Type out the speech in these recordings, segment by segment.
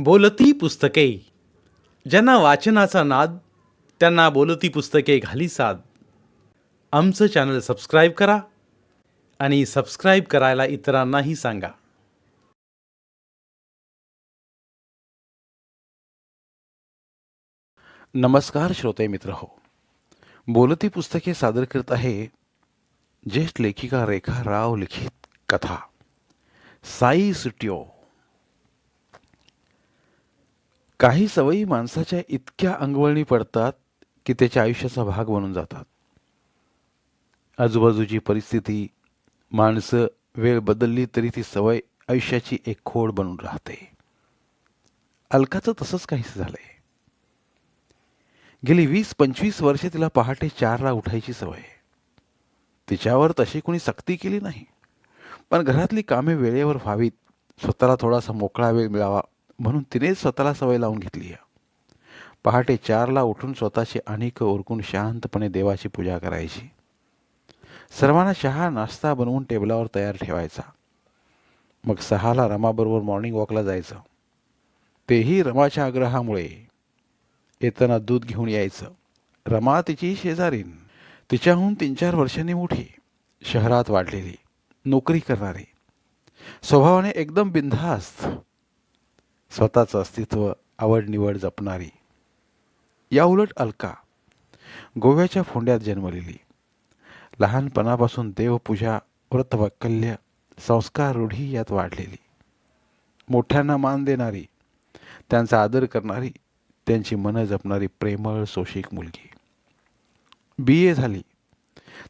बोलती पुस्तके. ज्यांना वाचनाचा नाद, त्यांना बोलती पुस्तके घाली साद. आमचं चॅनल सबस्क्राईब करा आणि सबस्क्राईब करायला इतरांनाही सांगा. नमस्कार श्रोते मित्र हो. बोलती पुस्तके सादर करत आहे ज्येष्ठ लेखिका रेखा राव लिखित कथा साई सुट्यो. काही सवयी माणसाच्या इतक्या अंगवळणी पडतात की त्याच्या आयुष्याचा भाग बनून जातात. आजूबाजूची परिस्थिती, माणसं, वेळ बदलली तरी ती सवय आयुष्याची एक खोड बनून राहते. अलकाचं तसंच काहीच झालंय. गेली 20-25 वर्षे तिला पहाटे 4ला उठायची सवय. तिच्यावर तशी कोणी सक्ती केली नाही, पण घरातली कामे वेळेवर व्हावीत, स्वतःला थोडासा मोकळा वेळ मिळावा म्हणून तिने स्वतःला सवय लावून घेतली. पहाटे 4ला उठून स्वतःची आणीक उरकून शांतपणे देवाची पूजा करायची. सर्वांना चहा नाश्ता बनवून टेबलावर तयार ठेवायचा. मग 6ला रमाबरोबर मॉर्निंग वॉकला जायचं. तेही रमाच्या आग्रहामुळे. येताना दूध घेऊन यायचं. रमा तिची शेजारीन, तिच्याहून 3-4 वर्षांनी मोठी, शहरात वाढलेली, नोकरी करणारी, स्वभावाने एकदम बिनधास्त, स्वतःचं अस्तित्व आवड निवड जपणारी. या उलट अलका गोव्याच्या फोंड्यात जन्मलेली, लहानपणापासून देवपूजा, व्रतवैकल्य, संस्कार रूढी यात वाढलेली, मोठ्यांना मान देणारी, त्यांचा आदर करणारी, त्यांची मनं जपणारी प्रेमळ सोशिक मुलगी. BA झाली.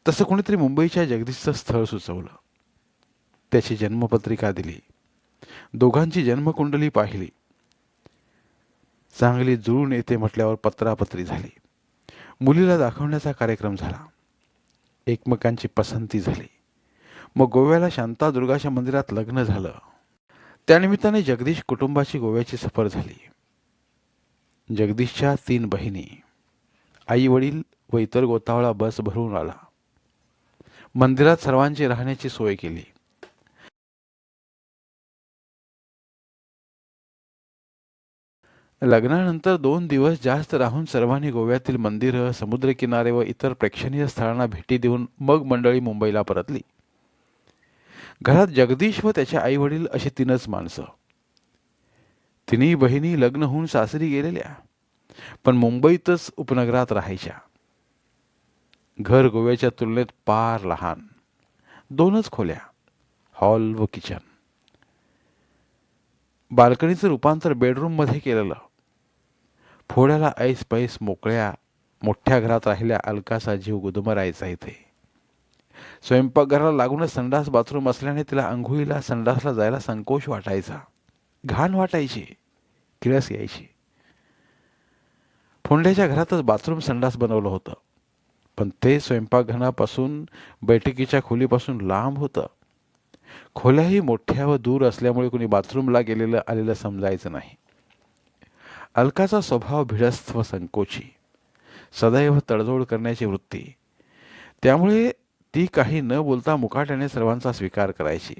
तसं कोणीतरी मुंबईच्या जगदीशचं स्थळ सुचवलं. त्याची जन्मपत्रिका दिली. दोघांची जन्मकुंडली पाहिली. चांगली जुळून येते म्हटल्यावर पत्रापत्री झाली. मुलीला दाखवण्याचा कार्यक्रम झाला. एकमेकांची पसंती झाली. मग गोव्याला शांतादुर्गाच्या मंदिरात लग्न झालं. त्यानिमित्ताने जगदीश कुटुंबाची गोव्याची सफर झाली. जगदीशच्या 3 बहिणी, आई वडील व इतर गोतावळा बस भरून आला. मंदिरात सर्वांची राहण्याची सोय केली. लग्नानंतर 2 दिवस जास्त राहून सर्वांनी गोव्यातील मंदिरं, समुद्रकिनारे व इतर प्रेक्षणीय स्थळांना भेटी देऊन मग मंडळी मुंबईला परतली. घरात जगदीश व त्याचे आई वडील अशी 3च माणसं. 3ही बहिणी लग्न होऊन सासरी गेलेल्या, पण मुंबईतच उपनगरात राहायच्या. घर गोव्याच्या तुलनेत पार लहान. 2च खोल्या, हॉल व किचन. बाल्कनीचं रूपांतर बेडरूममध्ये केलेलं. फोड्याला ऐस पैस मोकळ्या मोठ्या घरात राहिल्या अलकाचा जीव गुदमरायचा इथे. स्वयंपाकघराला लागूनच संडास बाथरूम असल्याने तिला अंघोळीला संडासला जायला संकोच वाटायचा. घाण वाटायची, किळस यायची. फोंड्याच्या घरातच बाथरूम संडास बनवलं होतं, पण ते स्वयंपाकघरापासून बैठकीच्या खोलीपासून लांब होतं. खोल्याही मोठ्या व दूर असल्यामुळे कुणी बाथरूमला गेलेलं आलेलं समजायचं नाही. अलकाचा स्वभाव भिडस्त व संकोची, सदैव तडजोड करण्याची वृत्ती. त्यामुळे ती काही न बोलता मुकाट्याने सर्वांचा स्वीकार करायची.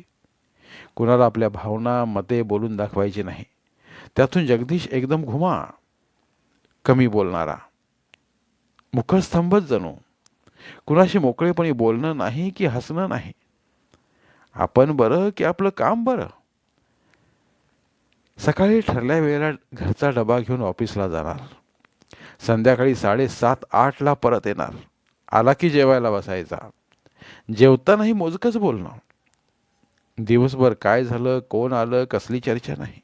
कुणाला आपल्या भावना मते बोलून दाखवायची नाही. त्यातून जगदीश एकदम घुमा, कमी बोलणारा, मुखस्तंभच जणू. कुणाशी मोकळेपणी बोलणं नाही की हसणं नाही. आपण बरं की आपलं काम बरं. सकाळी ठरल्या वेळेला घरचा डबा घेऊन ऑफिसला जाणार. संध्याकाळी 7:30-8ला परत येणार. आला की जेवायला बसायचा. जेवतानाही मोजकंच बोलणं. दिवसभर काय झालं, कोण आलं, कसली चर्चा नाही.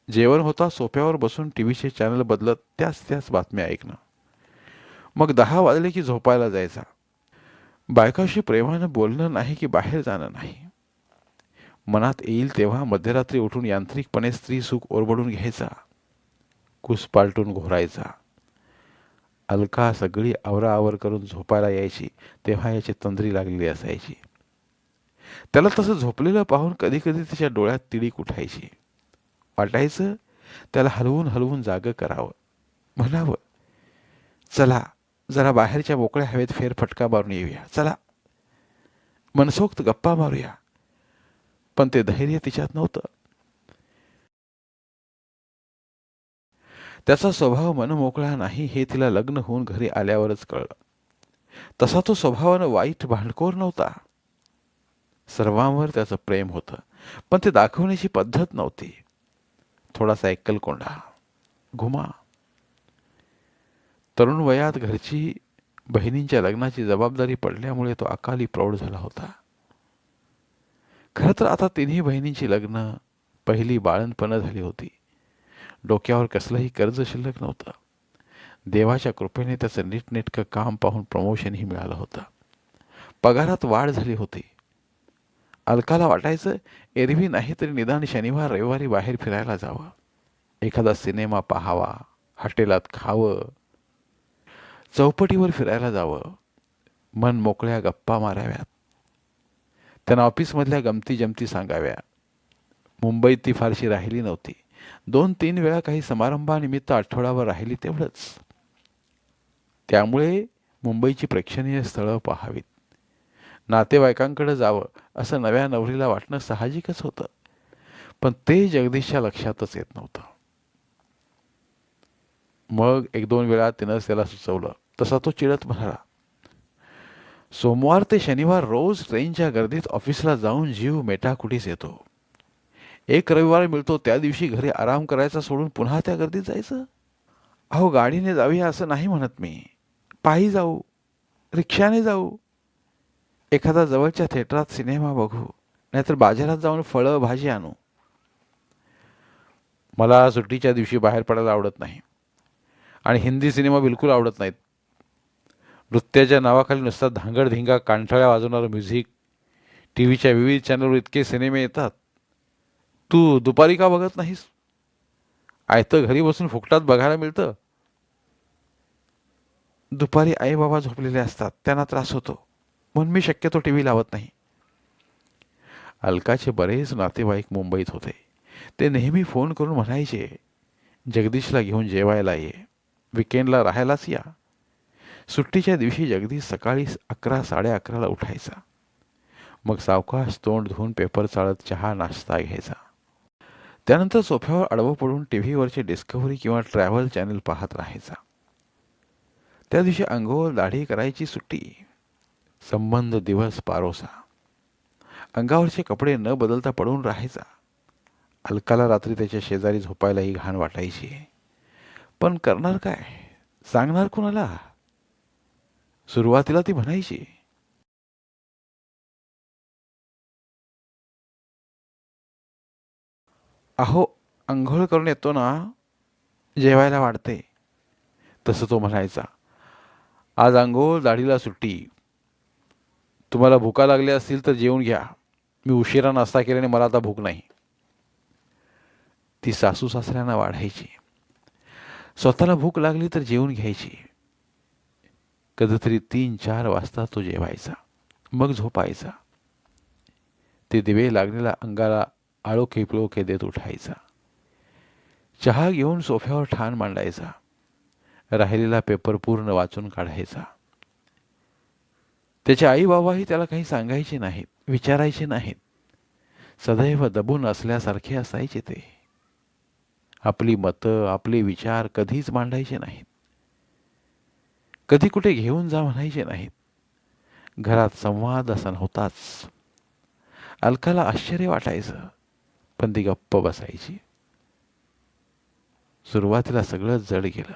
जेवण होता सोफ्यावर बसून टीव्हीचे चॅनल बदलत त्याच बातम्या ऐकणं. मग 10 वाजले की झोपायला जायचा. बायकाशी प्रेमानं बोलणं नाही की बाहेर जाणं नाही. मनात येईल तेव्हा मध्यरात्री उठून यांत्रिकपणे स्त्री सुख ओरबडून घ्यायचा, कुस पालटून घोरायचा. अलका सगळी आवराआवर करून झोपायला यायची तेव्हा याची तंद्री लागलेली असायची. त्याला तसं झोपलेलं पाहून कधी कधी तिच्या डोळ्यात तिडीक उठायची. वाटायचं त्याला हलवून हलवून जागं करावं, म्हणावं, चला जरा बाहेरच्या मोकळ्या हवेत फेरफटका मारून येऊया, चला मनसोक्त गप्पा मारूया. पण ते धैर्य तिच्यात नव्हतं. त्याचा स्वभाव मनमोकळा नाही हे तिला लग्न होऊन घरी आल्यावरच कळलं. तसा तो स्वभावानं वाईट भांडखोर नव्हता. सर्वांवर त्याचं प्रेम होतं, पण ते दाखवण्याची पद्धत नव्हती. थोडासा एकलकोंडा, घुमा. तरुण वयात घरची बहिणींच्या लग्नाची जबाबदारी पडल्यामुळे तो अकाली प्रौढ झाला होता. खरं तर आता तिन्ही बहिणींची लग्न, पहिली बाळंतपणं झाली होती. डोक्यावर कसलंही कर्ज शिल्लक नव्हतं. देवाच्या कृपेने त्याचं नीटनेटकं काम पाहून प्रमोशनही मिळालं होतं. पगारात वाढ झाली होती. अलकाला वाटायचं एरवी नाही तरी निदान शनिवार रविवारी बाहेर फिरायला जावं, एखादा सिनेमा पाहावा, हॉटेलात खावं, चौपटीवर फिरायला जावं, मन मोकळ्या गप्पा माराव्यात. त्यांना ऑफिसमधल्या गमती जमती सांगाव्या. मुंबईत ती फारशी राहिली नव्हती. 2-3 वेळा काही समारंभानिमित्त आठवडाभर राहिली तेवढंच. त्यामुळे मुंबईची प्रेक्षणीय स्थळं पाहावीत, नातेवाईकांकडे जावं असं नव्या नवरीला वाटणं साहजिकच होतं. पण ते जगदीशच्या लक्षातच येत नव्हतं. मग 1-2 वेळा तिनंच त्याला सुचवलं. तसा तो चिडत म्हणाला, सोमवार ते शनिवार रोज ट्रेनच्या गर्दीत ऑफिसला जाऊन जीव मेटाकुटीस येतो. एक रविवार मिळतो त्या दिवशी घरी आराम करायचा सोडून पुन्हा त्या गर्दीत जायचं. अहो, गाडीने जाऊया असं नाही म्हणत मी. पायी जाऊ, रिक्षाने जाऊ, एखादा जवळच्या थिएटरात सिनेमा बघू, नाहीतर बाजारात जाऊन फळं भाजी आणू. मला सुट्टीच्या दिवशी बाहेर पडायला आवडत नाही आणि हिंदी सिनेमा बिलकुल आवडत नाहीत. नृत्याच्या नावाखाली नुसता धांगडधिंगा, कांठाळ्या वाजवणारं म्युझिक, टीव्हीच्या विविध चॅनलवर इतके सिनेमे येतात. तू दुपारी का बघत नाहीस? आयतं घरी बसून फुकटात बघायला मिळतं. दुपारी आई बाबा झोपलेले असतात, त्यांना त्रास होतो, म्हणून मी शक्यतो टीव्ही लावत नाही. अलकाचे बरेच नातेवाईक मुंबईत होते. ते नेहमी फोन करून म्हणायचे, जगदीशला घेऊन जेवायला ये, विकेंडला राहायलाच या. सुट्टीच्या दिवशी जगदीश सकाळी 11-11:30ला उठायचा. मग सावकाश तोंड धुवून पेपर चाळत चहा नाश्ता घ्यायचा. त्यानंतर सोफ्यावर आडवं पडून टीव्हीवरचे डिस्कव्हरी किंवा ट्रॅव्हल चॅनल पाहत राहायचा. त्या दिवशी अंघोळ दाढी करायची सुट्टी. संबंध दिवस पारोसा. अंगावरचे कपडे न बदलता पडून राहायचा. अलकाला रात्री त्याच्या शेजारी झोपायलाही घाण वाटायची. पण करणार काय? सांगणार कुणाला? सुरुवातीला ती म्हणायची, अहो, अंघोळ करून येतो ना, जेवायला वाढते. तसं तो म्हणायचा, आज अंघोळ दाढीला सुट्टी. तुम्हाला भुका लागल्या असतील तर जेवून घ्या. मी उशिरा नाश्ता केल्याने मला आता भूक नाही. ती सासू सासऱ्यांना वाढायची. स्वतःला भूक लागली तर जेवून घ्यायची. कधीतरी 3-4 वाजता तो जेवायचा, मग झोपायचा. ते दिवे लागलेल्या अंगाला आळोखे पिळोखे देत उठायचा. चहा घेऊन सोफ्यावर ठाण मांडायचा. राहिलेला पेपर पूर्ण वाचून काढायचा. त्याचे आई बाबाही त्याला काही सांगायचे नाहीत, विचारायचे नाहीत. सदैव दबून असल्यासारखे असायचे ते. आपली मतं, आपले विचार कधीच मांडायचे नाहीत. कधी कुठे घेऊन जा म्हणायचे नाहीत. घरात संवाद असा नव्हताच. अलकाला आश्चर्य वाटायचं, पण ती गप्प बसायची. सुरुवातीला सगळंच जड गेलं.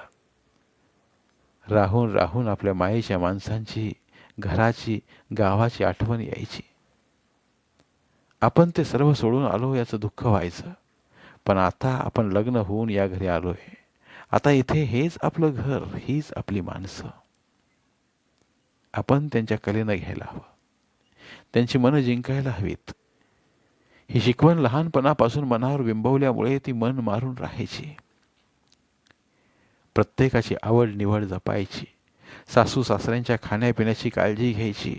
राहून राहून आपल्या मायेच्या माणसांची, घराची, गावाची आठवण यायची. आपण ते सर्व सोडून आलो याचं दुःख व्हायचं. पण आता आपण लग्न होऊन या घरी आलोय. आता इथे हेच आपलं घर, हीच आपली माणसं. आपण त्यांच्या कलेनं घ्यायला हवं, त्यांची मनं जिंकायला हवीत. ही शिकवण लहानपणापासून मनावर बिंबवल्यामुळे ती मन मारून राहायची. प्रत्येकाची आवड निवड जपायची. सासू सासऱ्यांच्या खाण्यापिण्याची काळजी घ्यायची.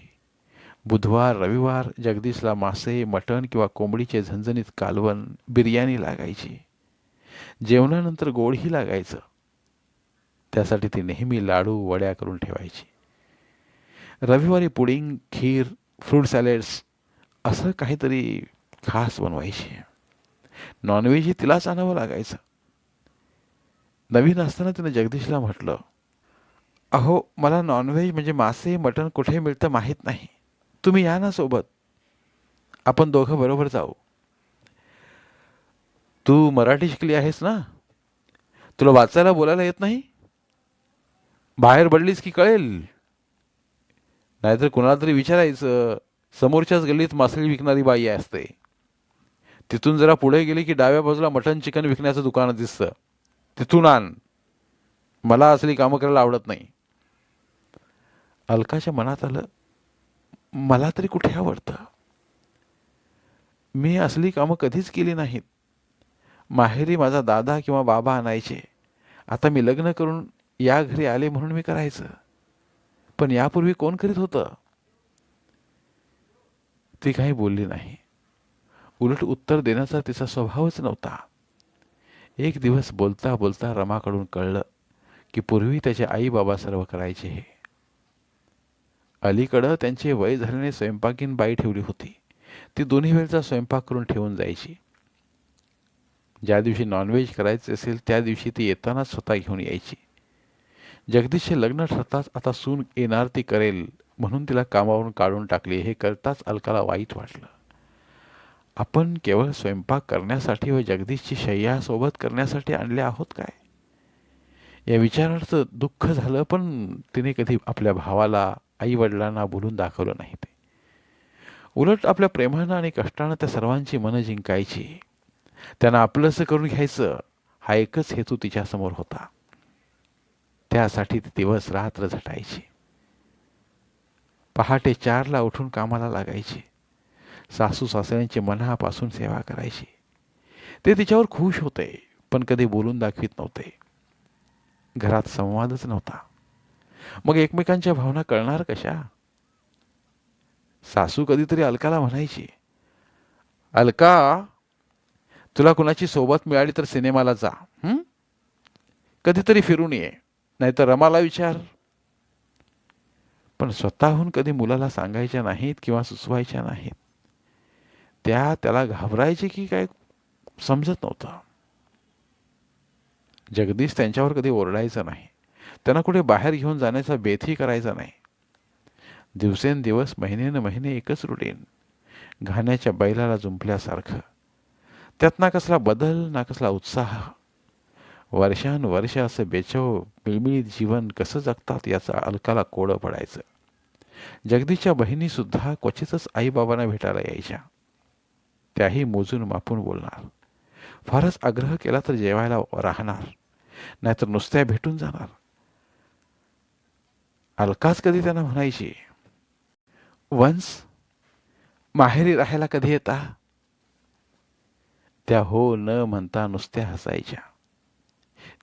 बुधवार रविवार जगदीशला मासे, मटण किंवा कोंबडीचे झणझणीत कालवण, बिर्याणी लागायची. जेवणानंतर गोडही लागायचं. त्यासाठी ती नेहमी लाडू वड्या करून ठेवायची. रविवारी पुडिंग, खीर, फ्रूट सॅलेड्स असं काहीतरी खास बनवायची. नॉनव्हेजही तिलाच आणावं लागायचं. नवीन असताना तिने जगदीशला म्हटलं, अहो मला नॉनव्हेज म्हणजे मासे मटण कुठे मिळतं माहीत नाही. तुम्ही या ना सोबत, आपण दोघं बरोबर जाऊ. तू मराठी शिकली आहेस ना, तुला वाचायला बोलायला येत नाही? बाहेर पडलीस की कळेल. नाहीतर कुणाला तरी विचारायचं, समोरच्याच गल्लीत मासळी विकणारी बाई असते, तिथून जरा पुढे गेली की डाव्या बाजूला मटण चिकन विकण्याचं दुकान दिसतं, तिथून आण. मला असली कामं करायला आवडत नाही. अलकाच्या मनात आलं, मला तरी कुठे आवडतं, मी असली कामं कधीच केली नाहीत. माहेरी माझा दादा किंवा बाबा आणायचे, आता मी लग्न करून या घरी आले म्हणून मी करायचं. पण यापूर्वी कोण करीत होतं? ती काही बोलली नाही. उलट उत्तर देण्याचा तिचा स्वभावच नव्हता. एक दिवस बोलता बोलता रमाकडून कळलं की पूर्वी त्याचे आई बाबा सर्व करायचे हे. अलीकडं त्यांचे वय झाल्याने स्वयंपाकीन बाई ठेवली होती. ती दोन्ही वेळचा स्वयंपाक करून ठेवून जायची. ज्या दिवशी नॉनव्हेज करायचे असेल त्या दिवशी ती येतानाच स्वतः घेऊन यायची. जगदीशचे लग्न ठरताच आता सून येणार ती करेल म्हणून तिला कामावरून काढून टाकले हे कळताच अलकाला वाईट वाटलं. आपण केवळ स्वयंपाक करण्यासाठी व जगदीशची शय्या सोबत करण्यासाठी आणले आहोत काय, या विचाराचं दुःख झालं. पण तिने कधी आपल्या भावाला आई वडिलांना बोलून दाखवलं नाही. ते उलट आपल्या प्रेमानं आणि कष्टानं त्या सर्वांची मनं जिंकायची, त्यांना आपलंसं करून घ्यायचं, हा एकच हेतू तिच्यासमोर होता. त्यासाठी ती दिवस रात्र झटायची. पहाटे 4ला उठून कामाला लागायची. सासू सासऱ्यांची मनापासून सेवा करायची. ते तिच्यावर खुश होते, पण कधी बोलून दाखवित नव्हते. घरात संवादच नव्हता. मग एकमेकांच्या भावना कळणार कशा? सासू कधीतरी अलकाला म्हणायची, अलका, तुला कुणाची सोबत मिळाली तर सिनेमाला जा, कधीतरी फिरून ये, नाहीतर रमाला विचार. पण स्वतःहून कधी मुलाला सांगायच्या नाहीत किंवा सुचवायच्या नाहीत. त्या त्याला घाबरायचे की काय समजत नव्हतं. जगदीश त्यांच्यावर कधी ओरडायचा नाही. त्यांना कुठे बाहेर घेऊन जाण्याचा बेतही करायचा नाही. दिवसेंदिवस महिनेन महिने एकच रुटीन, घाण्याच्या बैलाला जुंपल्यासारखं. त्यात ना कसला बदल ना कसला उत्साह. वर्षानुवर्ष असं बेचव मिळमिळीत जीवन कसं जगतात याचा अलकाला कोडं पडायचं. जगदीशच्या बहिणी सुद्धा क्वचितच आईबाबांना भेटायला यायच्या. त्याही मोजून मापून बोलणार. फारच आग्रह केला तर जेवायला राहणार, नाहीतर नुसत्या भेटून जाणार. अलकाच कधी त्यांना म्हणायची, वंस, माहेरी राहायला कधी येता? त्या हो न म्हणता नुसत्या हसायच्या.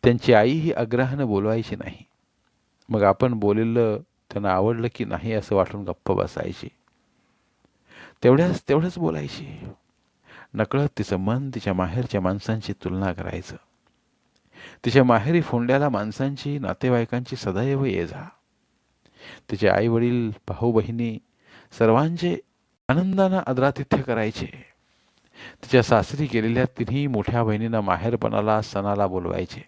त्यांची आई ही आग्रहानं बोलवायची नाही. मग आपण बोललेलं त्यांना आवडलं की नाही असं वाटून गप्प बसायची. तेवढंच बोलायची. नकळत तिचं मन तिच्या माहेरच्या माणसांची तुलना करायचं. तिच्या माहेरी फोंड्याला माणसांची, नातेवाईकांची सदैव ये जा. तिचे आई वडील, भाऊ बहिणी सर्वांचे आनंदानं आदरातिथ्य करायचे. तिच्या सासरी गेलेल्या तिन्ही मोठ्या बहिणींना माहेरपणाला, सणाला बोलवायचे.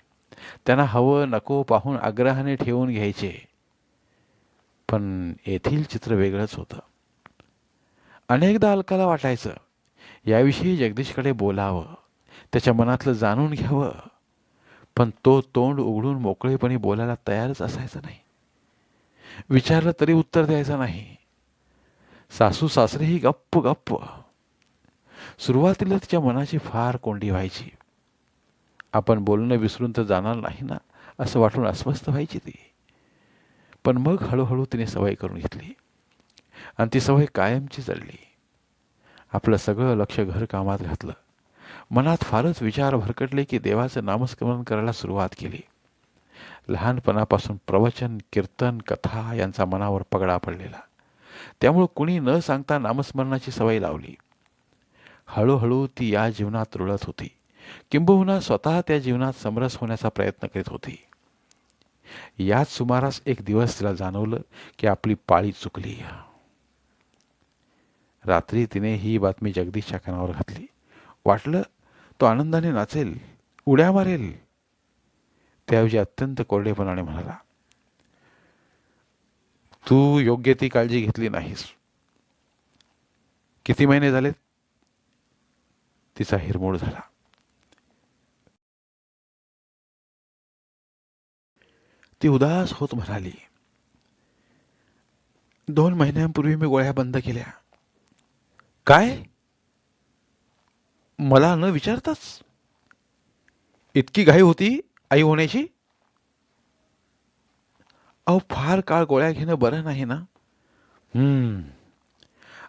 त्यांना हवं नको पाहून आग्रहाने ठेवून घ्यायचे. पण येथील चित्र वेगळंच होतं. अनेकदा अलकाला वाटायचं, याविषयी जगदीशकडे बोलावं, त्याच्या मनातलं जाणून घ्यावं. पण तो तोंड उघडून मोकळेपणी बोलायला तयारच असायचा नाही. विचारलं तरी उत्तर द्यायचं नाही. सासू सासरेही गप्प गप्प. सुरुवातीला तिच्या मनाची फार कोंडी व्हायची. आपण बोलणं विसरून तर जाणार नाही ना असं वाटून अस्वस्थ व्हायची ती. पण मग हळूहळू तिने सवय करून घेतली आणि ती सवय कायमची जडली. आपलं सगळं लक्ष घरकामात घातलं. मनात फारच विचार भरकटले की देवाचं नामस्मरण करायला सुरुवात केली. लहानपणापासून प्रवचन, कीर्तन, कथा यांचा मनावर पगडा पडलेला. त्यामुळे कुणी न सांगता नामस्मरणाची सवय लावली. हळूहळू ती या जीवनात रुळत होती, किंबहुना स्वतः त्या जीवनात समरस होण्याचा प्रयत्न करीत होती. याच सुमारास एक दिवस तिला जाणवलं की आपली पाळी चुकली. रात्री तिने ही बातमी जगदीशच्या कानावर घातली. वाटलं तो आनंदाने नाचेल, उड्या मारेल. त्याऐवजी अत्यंत कोरडेपणाने म्हणाला, तू योग्य ती काळजी घेतली नाहीस. किती महिने झालेत? तिचा हिरमोड झाला. ती उदास होत म्हणाली, 2 महिन्यांपूर्वी मी गोळ्या बंद केल्या. काय? मला न विचारताच? इतकी घाई होती आई होण्याची? अहो, फार काळ गोळ्या घेणं बरं नाही ना.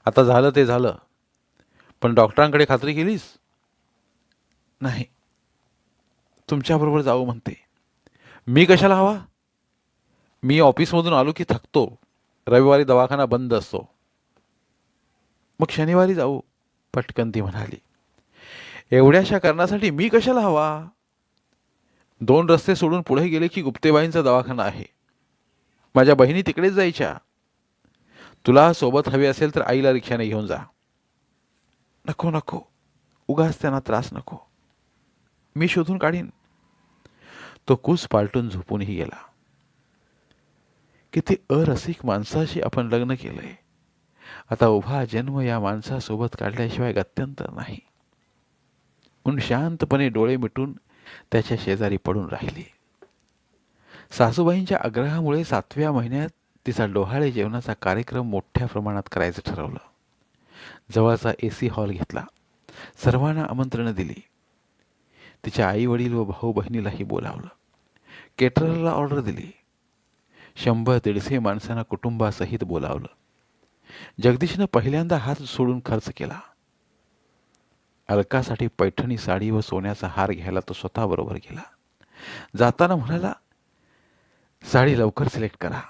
आता झालं ते झालं, पण डॉक्टरांकडे खात्री केलीस? नाही. तुमच्याबरोबर जाऊ म्हणते. मी कशाला हवा? मी ऑफिसमधून आलो की थकतो. रविवारी दवाखाना बंद असतो. मग शनिवारी जाऊ, पटकन ती म्हणाली. एवढ्याशा कारणासाठी मी कशाला हवा? 2 रस्ते सोडून पुढे गेले की गुप्तेबाईंचा दवाखाना आहे. माझ्या बहिणी तिकडेच जायच्या. तुला सोबत हवी असेल तर आईला रिक्षाने घेऊन जा. नको नको, उगाच त्यांना त्रास नको. मी शोधून काढीन. तो कूस पालटून झोपूनही गेला. किती अरसिक माणसाशी आपण लग्न केलंय. आता उभा जन्म या माणसासोबत काढल्याशिवाय गत्यंतर नाही. म्हणून शांतपणे डोळे मिटून त्याच्या शेजारी पडून राहिली. सासूबाईंच्या आग्रहामुळे 7व्या महिन्यात तिचा डोहाळे जेवणाचा कार्यक्रम मोठ्या प्रमाणात करायचं ठरवलं. जवळचा AC हॉल घेतला. सर्वांना आमंत्रणं दिली. तिच्या आई वडील व भाऊ बहिणीलाही बोलावलं. केटररला ऑर्डर दिली. 100-150 माणसांना कुटुंबासहित बोलावलं. जगदीशनं पहिल्यांदा हात सोडून खर्च केला. अलकासाठी पैठणी साडी व सोन्याचा हार घ्यायला तो स्वतःबरोबर गेला. जाताना म्हणाला, साडी लवकर सिलेक्ट करा,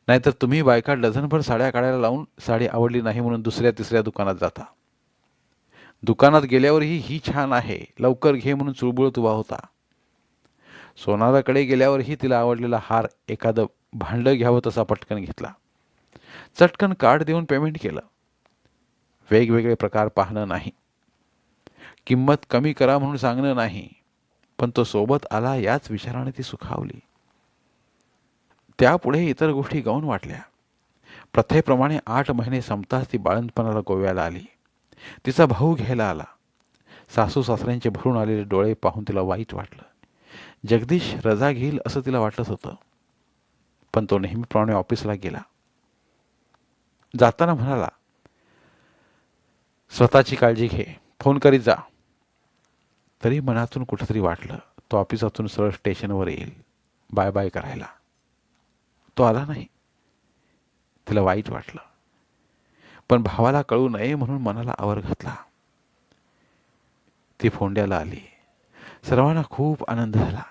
नाहीतर तुम्ही बायका डझनभर साड्या काढायला लावून साडी आवडली नाही म्हणून 2ऱ्या-3ऱ्या दुकानात जाता. दुकानात गेल्यावरही ही छान आहे लवकर घे म्हणून चुळबुळत उभा होता. सोनाराकडे गेल्यावरही तिला आवडलेला हार एखादं भांडं घ्यावं तसा पटकन घेतला. चटकन कार्ड देऊन पेमेंट केलं. वेगवेगळे प्रकार पाहणं नाही, किंमत कमी करा म्हणून सांगणं नाही, पण तो सोबत आला याच विचाराने ती सुखावली. त्यापुढे इतर गोष्टी गौण वाटल्या. प्रथेप्रमाणे 8 महिने संपताच ती बाळंतपणाला गोव्याला आली. तिचा भाऊ घ्यायला आला. सासू सासऱ्यांचे भरून आलेले डोळे पाहून तिला वाईट वाटलं. जगदीश रजा घेईल असं तिला वाटत होतं, पण तो नेहमीप्रमाणे ऑफिसला गेला. जाताना म्हणाला, स्वतःची काळजी घे, फोन करीत जा. तरी मनातून कुठेतरी वाटलं तो ऑफिसातून सरळ स्टेशनवर येईल बाय बाय करायला. तो आला नाही. तिला वाईट वाटलं, पण भावाला कळू नये म्हणून मनाला आवर घातला. ती फोंड्याला आली. सर्वांना खूप आनंद झाला.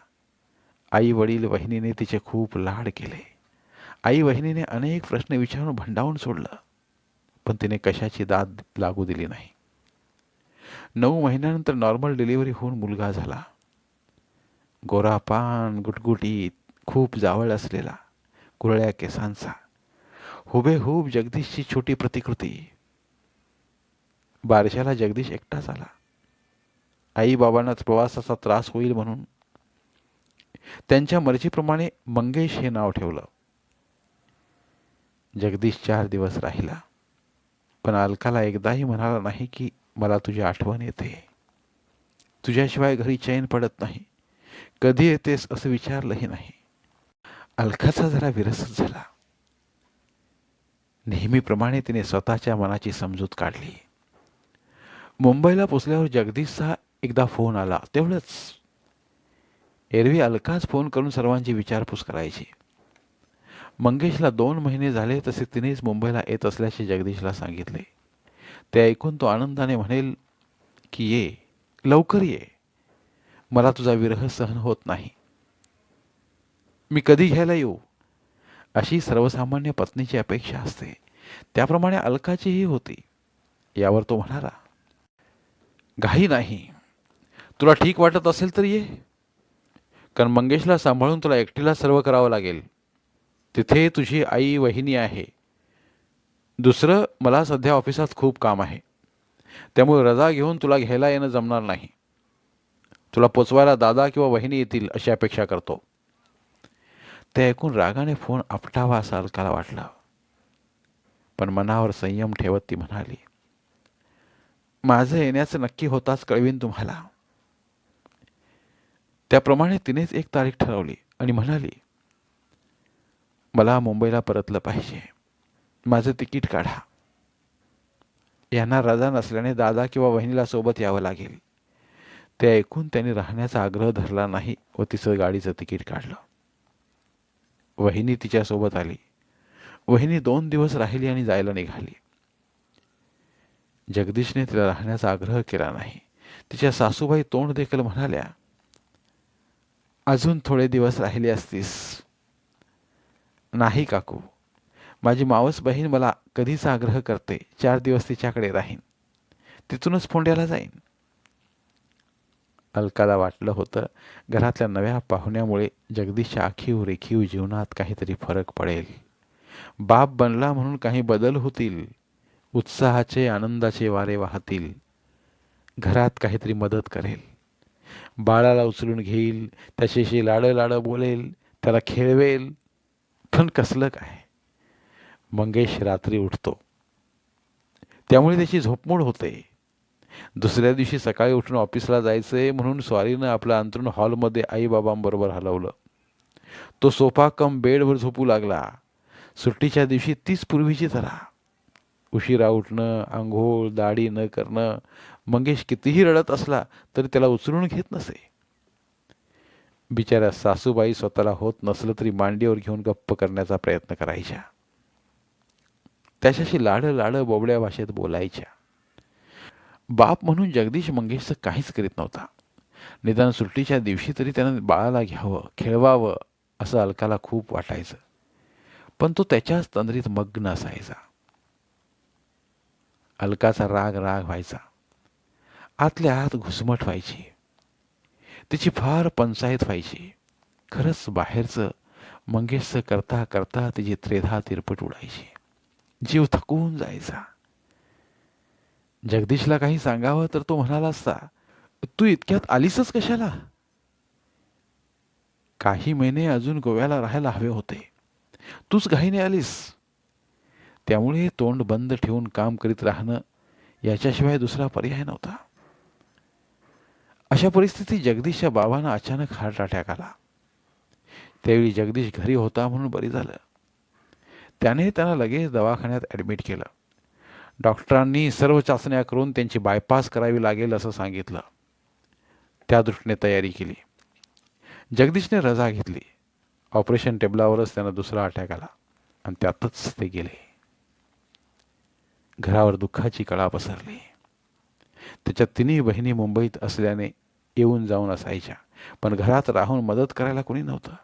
आई वडील वहिनीने तिचे खूप लाड केले. आई वहिनीने अनेक प्रश्न विचारून भंडावून सोडलं, पण तिने कशाची दाद लागू दिली नाही. 9 महिन्यानंतर नॉर्मल डिलिव्हरी होऊन मुलगा झाला. गोरा पान, गुटगुटीत, खूप जावळ असलेला, कुरळ्या केसांचा, हुबेहूब जगदीशची छोटी प्रतिकृती. बारशाला जगदीश एकटाच आला. आई बाबांना प्रवासाचा त्रास होईल म्हणून त्यांच्या मर्जीप्रमाणे मंगेश हे नाव ठेवलं. जगदीश 4 दिवस राहिला, पण अलकाला एकदाही म्हणाला नाही की मला तुझी आठवण येते, तुझ्याशिवाय घरी चैन पडत नाही, कधी येतेस असं विचारलंही नाही. अलकाचा जरा विरसच झाला. नेहमीप्रमाणे तिने स्वतःच्या मनाची समजूत काढली. मुंबईला पोचल्यावर जगदीशचा एकदा फोन आला, तेवढंच. एरवी अलकाच फोन करून सर्वांची विचारपूस करायची. मंगेशला 2 महिने झाले तसे तिनेच मुंबईला येत असल्याचे जगदीशला सांगितले. ते ऐकून तो आनंदाने म्हणेल की ये, लवकर ये, मला तुझा विरह सहन होत नाही, मी कधी घ्यायला येऊ, अशी सर्वसामान्य पत्नीची अपेक्षा असते. त्याप्रमाणे अलकाचीही होती. यावर तो म्हणाला, घाई नाही, तुला ठीक वाटत असेल तर ये, कारण मंगेशला सांभाळून तुला एकटीला सर्व करावं लागेल. तिथे तुझी आई वहिनी आहे. दुसरं, मला सध्या ऑफिसात खूप काम आहे, त्यामुळे रजा घेऊन तुला घ्यायला येणं जमणार नाही. तुला पोचवायला दादा किंवा वहिनी येतील अशी अपेक्षा करतो. ते ऐकून रागाने फोन आपटावा असं अलकाला वाटलं. पण मनावर संयम ठेवत ती म्हणाली, माझं येण्याचं नक्की होताच कळवीन तुम्हाला. त्याप्रमाणे तिनेच एक तारीख ठरवली आणि म्हणाली, मला मुंबईला परतलं पाहिजे. माझं तिकीट काढा. यांना रजा नसल्याने दादा किंवा वहिनीला सोबत यावं लागेल. ते ऐकून त्यांनी राहण्याचा आग्रह धरला नाही व तिचं गाडीचं तिकीट काढलं. वहिनी तिच्यासोबत आली. वहिनी 2 दिवस राहिली आणि जायला निघाली. जगदीशने तिला राहण्याचा आग्रह केला नाही. तिच्या सासूबाई तोंड देखील म्हणाल्या, अजून थोडे दिवस राहिले असतीस. नाही काकू, माझी मावस बहीण मला कधीच आग्रह करते 4 दिवस तिच्याकडे राहीन, तिथूनच फोंड्याला जाईन. अलकाला वाटलं होतं घरातल्या नव्या पाहुण्यामुळे जगदीशच्या आखीव रेखीव जीवनात काहीतरी फरक पडेल. बाप बनला म्हणून काही बदल होतील. उत्साहाचे आनंदाचे वारे वाहतील. घरात काहीतरी मदत करेल. बाळाला उचलून घेईल, त्याच्याशी लाडं बोलेल, त्याला खेळवेल. पण कसलं काय? मंगेश रात्री उठतो, त्यामुळे त्याची झोपमोड होते. दुसऱ्या दिवशी सकाळी उठून ऑफिसला जायचंय म्हणून स्वारीनं आपलं अंथरूण हॉलमध्ये आईबाबांबरोबर हलवलं. तो सोफा कम बेडवर झोपू लागला. सुट्टीच्या दिवशी तीच पूर्वीची तऱ्हा. उशिरा उठणं, आंघोळ, दाढी न करणं. मंगेश कितीही रडत असला तरी त्याला उचलून घेत नसे. बिचाऱ्या सासूबाई स्वतःला होत नसलं तरी मांडीवर घेऊन गप्प करण्याचा प्रयत्न करायच्या. त्याच्याशी लाडं बोबड्या भाषेत बोलायच्या. बाप म्हणून जगदीश मंगेशचं काहीच करीत नव्हता. निदान सुट्टीच्या दिवशी तरी त्यानं बाळाला घ्यावं, खेळवावं असं अलकाला खूप वाटायचं. पण तो त्याच्याच तंद्रीत मग्न असायचा. अलकाचा राग व्हायचा. आतल्या आत घुसमट व्हायची. तिची फार पंचायत व्हायची. खरंच बाहेरचं मंगेशचं करता करता तिची त्रेधा तिरपट उडायची. जीव थकून जायचा. जगदीशला काही सांगावं तर तो म्हणाला असता, तू इतक्यात आलीसच कशाला? काही महिने अजून गोव्याला राहायला हवे होते. तूच घाईने आलीस. त्यामुळे तोंड बंद ठेवून काम करीत राहणं याच्याशिवाय दुसरा पर्याय नव्हता. अशा परिस्थितीत जगदीशच्या बाबांना अचानक हार्ट अटॅक आला. त्यावेळी जगदीश घरी होता म्हणून बरी झालं. त्याने त्यांना लगेच दवाखान्यात ॲडमिट केलं. डॉक्टरांनी सर्व चाचण्या करून त्यांची बायपास करावी लागेल असं सांगितलं. त्या दृष्टीने तयारी केली. जगदीशने रजा घेतली. ऑपरेशन टेबलावरच त्यांना दुसरा अटॅक आला आणि त्यातच ते गेले. घरावर दुःखाची कळा पसरली. त्याच्या तिन्ही बहिणी मुंबईत असल्याने येऊन जाऊन असायच्या, पण घरात राहून मदत करायला कोणी नव्हतं.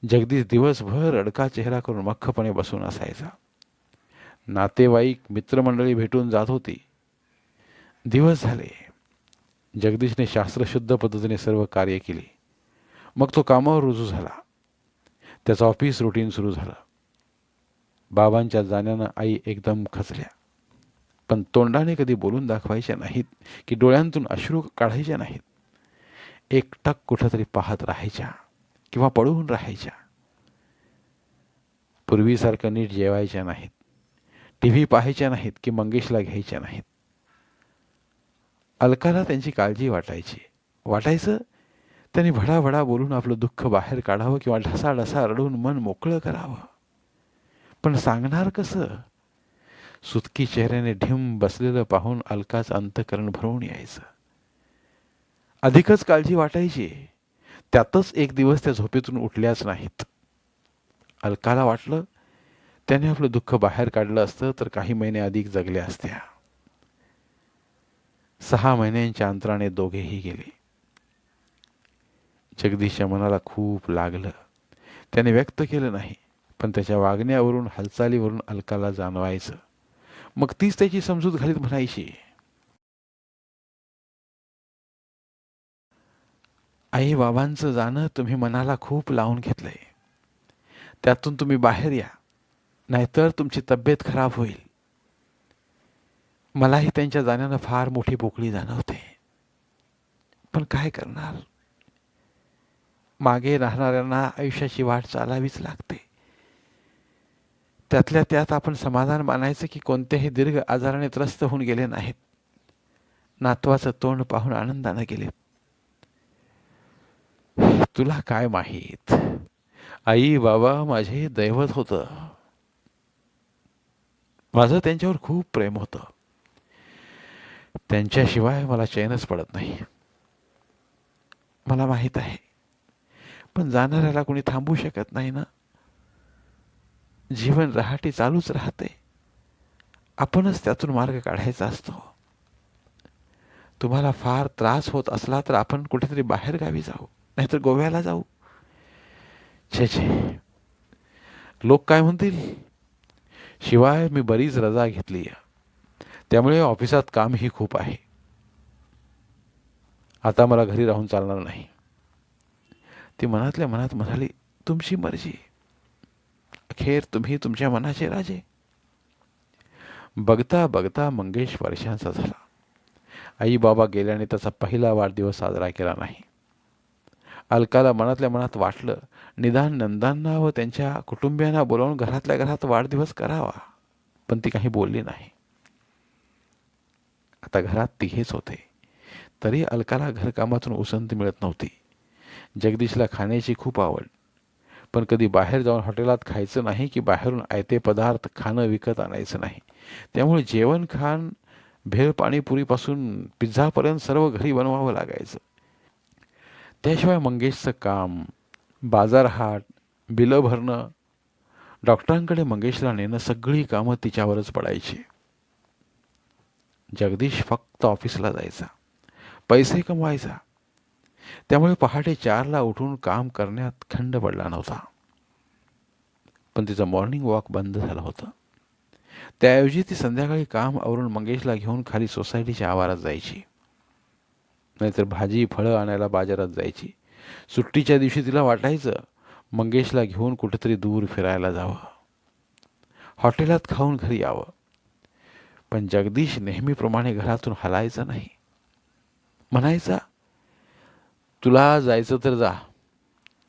जगदीश दिवसभर अडका चेहरा करून मख्खपणे बसून असायचा. नातेवाईक मित्रमंडळी भेटून जात होती. दिवस झाले. जगदीशने शास्त्रशुद्ध पद्धतीने सर्व कार्य केली. मग तो कामावर रुजू झाला. त्याचं ऑफिस रुटीन सुरू झालं. बाबांच्या जाण्यानं आई एकदम खचल्या, पण तोंडाने कधी बोलून दाखवायच्या नाहीत की डोळ्यांतून अश्रू काढायच्या नाहीत. एकटक कुठंतरी पाहत राहायच्या किंवा पडून राहायच्या. पूर्वीसारखं नीट जेवायच्या नाहीत. टीव्ही पाहायच्या नाहीत की मंगेशला घ्यायच्या नाहीत. अलकाला त्यांची काळजी वाटायचं त्यांनी भडाभडा बोलून आपलं दुःख बाहेर काढावं किंवा ढसाढसा रडून मन मोकळं करावं. पण सांगणार कसं? सुतकी चेहऱ्याने ढिम बसलेलं पाहून अलकाचं अंतःकरण भरवून यायचं. अधिकच काळजी वाटायची. त्यातच एक दिवस त्या झोपेतून उठल्याच नाहीत. अलकाला वाटलं त्याने आपलं दुःख बाहेर काढलं असतं तर काही महिने अधिक जगल्या असत्या. 6 महिन्यांच्या अंतराने दोघेही गेले. जगदीशच्या मनाला खूप लागलं. त्याने व्यक्त केलं नाही, पण त्याच्या वागण्यावरून हालचालीवरून अलकाला जाणवायचं. मग तीच त्याची समजूत घालीत म्हणायची, आई बाबांचं जाणं तुम्ही मनाला खूप लावून घेतलंय. त्यातून तुम्ही बाहेर या, नाहीतर तुमची तब्येत खराब होईल. मलाही त्यांच्या जाण्यानं फार मोठी पोकळी जाणवते. पण काय करणार, मागे राहणाऱ्यांना आयुष्याची वाट चालावीच लागते. त्यातल्या त्यात आपण समाधान मानायचं की कोणत्याही दीर्घ आजाराने त्रस्त होऊन गेले नाहीत, नातवाचं तोंड पाहून आनंदाने गेले. तुला काय माहीत, आई बाबा माझे दैवत होतं. माझं त्यांच्यावर खूप प्रेम होतं. त्यांच्याशिवाय मला चैनच पडत नाही. मला माहीत आहे, पण जाणाऱ्याला कोणी थांबवू शकत नाही ना. जीवन रहाटी चालूच राहते, आपणच त्यातून मार्ग काढायचा असतो. तुम्हाला फार त्रास होत असला तर आपण कुठेतरी बाहेर गावी जाऊ, नाहीतर गोव्याला जाऊ. छे छे, लोक काय म्हणतील. शिवाय मी बरीच रजा घेतली, त्यामुळे ऑफिसात कामही खूप आहे. आता मला घरी राहून चालणार नाही. ती मनातल्या मनात म्हणाली, तुमची मर्जी, अखेर तुम्ही तुमच्या मनाचे राजे. बघता बघता मंगेश वर्षांचा झाला. आई बाबा गेल्याने त्याचा पहिला वाढदिवस साजरा केला नाही. अलकाला मनातल्या मनात वाटलं, निदान नंदांना व त्यांच्या कुटुंबियांना बोलावून घरातल्या घरात वाढदिवस करावा, पण ती काही बोलली नाही. आता घरात तिघेच होते, तरी अलकाला घरकामातून उसंती मिळत नव्हती. जगदीशला खाण्याची खूप आवड, पण कधी बाहेर जाऊन हॉटेलात खायचं नाही की बाहेरून आयते पदार्थ खाणं विकत आणायचं नाही. त्यामुळे जेवण खाण भेळ पाणीपुरीपासून पिझ्झापर्यंत सर्व घरी बनवावं लागायचं. त्याशिवाय मंगेशचं काम, बाजारहाट, बिलं भरणं, डॉक्टरांकडे मंगेशला नेणं, सगळी कामं तिच्यावरच पडायची. जगदीश फक्त ऑफिसला जायचा, पैसे कमवायचा. त्यामुळे पहाटे 4ला उठून काम करण्यात खंड पडला नव्हता. पण तिचं मॉर्निंग वॉक बंद झालं होतं. त्याऐवजी ती संध्याकाळी काम आवरून मंगेशला घेऊन खाली सोसायटीच्या आवारात जायची, नाहीतर भाजी फळं आणायला बाजारात जायची. सुट्टीच्या दिवशी तिला वाटायचं मंगेशला घेऊन कुठेतरी दूर फिरायला जावं, हॉटेलात खाऊन घरी यावं. पण जगदीश नेहमीप्रमाणे घरातून हलायचा नाही. म्हणायचा, तुला जायचं तर जा,